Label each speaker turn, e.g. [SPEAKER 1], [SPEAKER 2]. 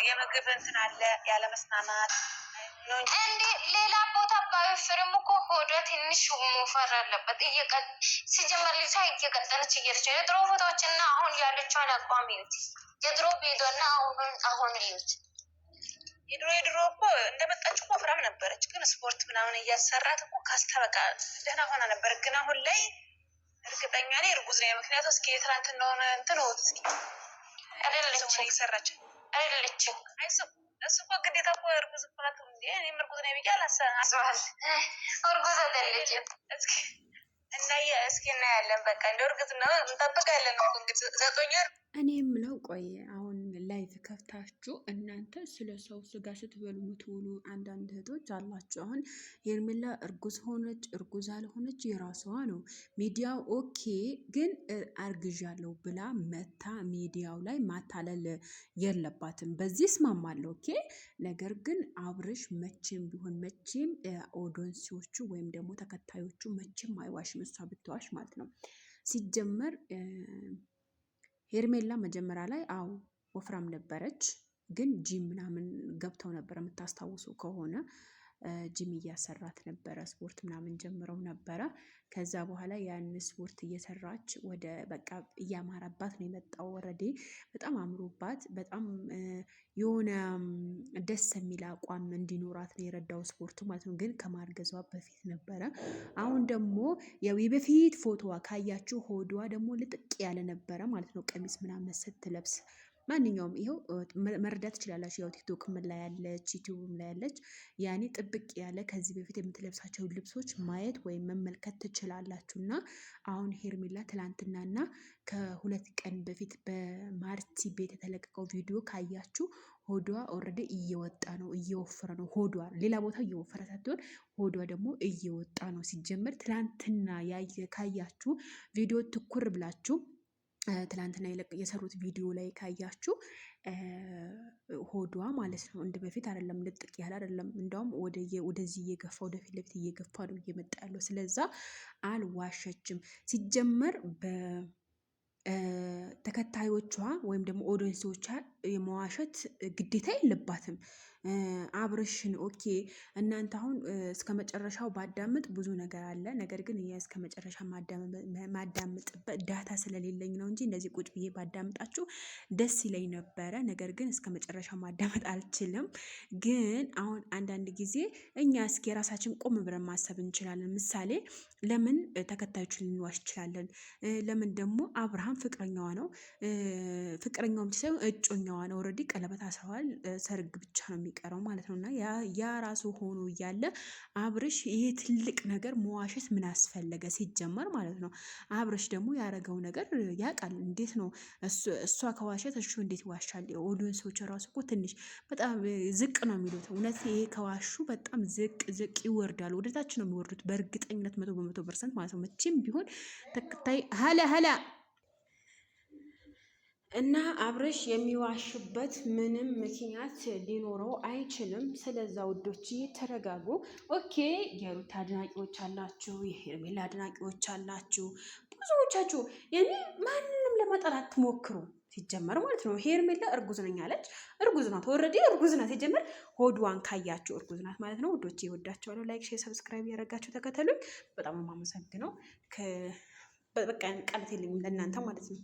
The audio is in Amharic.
[SPEAKER 1] የምግብ እንትን አለ ያለመስማማት እንዴ ሌላ ቦታ ባይወፍርም እኮ ሆዷ ትንሽ ሞፈር አለበት። ሲጀመር ልጅ እየቀጠነች እየሄደች የድሮ ፎቶዎች እና አሁን ያለችውን አቋም ይዩት። የድሮ ቤቷና አሁን ይዩት። የድሮ እኮ እንደመጣች እኮ ወፍራም ነበረች፣ ግን ስፖርት ምናምን እያሰራት እኮ ካስተበቃ ደህና ሆና ነበር። ግን አሁን ላይ እርግጠኛ ነኝ እርጉዝ ነው። ምክንያቱም እስኪ ትናንት እንደሆነ እንትን ወት እስኪ አይደለችም እየሰራች አይደለችም። እሱ እኮ ግዴታ እኮ እርጉዝ እኮ ናት እንዴ? እኔም እርጉዝ ነኝ ብዬ አላሰብም። እርጉዝ አይደለችም። እና እስኪ እናያለን። በቃ እንደ እርግዝ ነው እንጠብቃለን ነው እንግዲህ 9 ወር።
[SPEAKER 2] እኔ የምለው ቆይ አሁን ላይቭ ከፍታችሁ እናንተ ስለ ሰው ስጋ ስትበሉ ምትውሉ አንዳንድ እህቶች አላችሁ። አሁን ሄርሜላ እርጉዝ ሆነች እርጉዝ አልሆነች የራሷ ነው። ሚዲያው ኦኬ፣ ግን አርግዣለሁ ብላ መታ ሚዲያው ላይ ማታለል የለባትም። በዚህ እስማማለሁ። ኦኬ፣ ነገር ግን አብርሽ መቼም ቢሆን መቼም ኦዲየንሶቹ ወይም ደግሞ ተከታዮቹ መቼም አይዋሽም፣ እሷ ብትዋሽ ማለት ነው። ሲጀመር ሄርሜላ መጀመሪያ ላይ ወፍራም ነበረች፣ ግን ጂም ምናምን ገብተው ነበር። የምታስታውሱ ከሆነ ጂም እያሰራት ነበረ፣ ስፖርት ምናምን ጀምረው ነበረ። ከዛ በኋላ ያን ስፖርት እየሰራች ወደ በቃ እያማረባት ነው የመጣው። ወረዴ በጣም አምሮባት በጣም የሆነ ደስ የሚል አቋም እንዲኖራት ነው የረዳው ስፖርቱ ማለት ነው። ግን ከማርገዟ በፊት ነበረ። አሁን ደግሞ የበፊት ፎቶዋ ካያችሁ ሆዷ ደግሞ ልጥቅ ያለ ነበረ ማለት ነው። ቀሚስ ምናምን ስትለብስ ማንኛውም ይኸው መረዳት ትችላላችሁ። ያው ቲክቶክ ላይ ያለች ዩቲዩብም ላይ ያለች ያኔ ጥብቅ ያለ ከዚህ በፊት የምትለብሳቸው ልብሶች ማየት ወይም መመልከት ትችላላችሁ። እና አሁን ሄርሜላ ትላንትናና ከ2 ቀን በፊት በማርቲ ቤት የተለቀቀው ቪዲዮ ካያችሁ ሆዷ ኦልሬዲ እየወጣ ነው፣ እየወፈረ ነው። ሆዷ ሌላ ቦታ እየወፈረ ሳትሆን ሆዷ ደግሞ እየወጣ ነው። ሲጀመር ትላንትና ካያችሁ ቪዲዮ ትኩር ብላችሁ ትላንትና የሰሩት ቪዲዮ ላይ ካያችሁ ሆዷ ማለት ነው እንደ በፊት አይደለም፣ ልጥቅ ያለ አይደለም። እንደውም ወደዚህ እየገፋ ወደፊት ለፊት እየገፋ ነው እየመጣ ያለው። ስለዛ አልዋሸችም። ሲጀመር ተከታዮቿ ወይም ደግሞ ኦዲየንሶቿ የመዋሸት ግዴታ የለባትም። አብርሽን ኦኬ፣ እናንተ አሁን እስከ መጨረሻው ባዳምጥ ብዙ ነገር አለ። ነገር ግን እስከ መጨረሻ ማዳምጥበት ዳታ ስለሌለኝ ነው እንጂ እንደዚህ ቁጭ ብዬ ባዳምጣችሁ ደስ ይለኝ ነበረ። ነገር ግን እስከ መጨረሻ ማዳመጥ አልችልም። ግን አሁን አንዳንድ ጊዜ እኛ እስኪ የራሳችን ቆም ብለን ማሰብ እንችላለን። ምሳሌ ለምን ተከታዮችን ልንዋሽ እንችላለን? ለምን ደግሞ አብርሃም ፍቅረኛዋ ነው፣ ፍቅረኛው ብቻ ሳይሆን እጮኛዋ ነው። ኦልሬዲ ቀለበት አስረዋል። ሰርግ ብቻ ነው የሚቀረው ማለት ነው። እና ያ ራሱ ሆኖ እያለ አብርሽ ይሄ ትልቅ ነገር መዋሸት ምን አስፈለገ ሲጀመር ማለት ነው። አብርሽ ደግሞ ያደረገው ነገር ያውቃል። እንዴት ነው እሷ ከዋሸት እሱ እንዴት ይዋሻል? ኦዲየንሶች ራሱ እኮ ትንሽ በጣም ዝቅ ነው የሚሉት። እውነት ይሄ ከዋሹ በጣም ዝቅ ይወርዳሉ፣ ወደታች ነው የሚወርዱት በእርግጠኝነት 100% ማለት ነው። መቼም ቢሆን ተከታይ ሀላ እና አብርሽ የሚዋሽበት ምንም ምክንያት ሊኖረው አይችልም። ስለዛ ውዶች ተረጋጉ። ኦኬ፣ የሩታ አድናቂዎች አላችሁ፣ የሄርሜላ አድናቂዎች አላችሁ። ብዙዎቻችሁ ማንንም ለማጠላት ትሞክሩ ሲጀመር ማለት ነው። ሄርሜላ እርጉዝ ነኝ አለች። እርጉዝ ናት፣ ኦልሬዲ እርጉዝ ናት። ሲጀመር ሆድዋን ካያችሁ እርጉዝ ናት ማለት ነው። ውዶች ይወዳችኋለሁ። ላይክ፣ ሼር፣ ሰብስክራይብ ያደረጋችሁ ተከተሉኝ። በጣም የማመሰግነው። በቃ ቃላት የለኝም ለእናንተ ማለት ነው።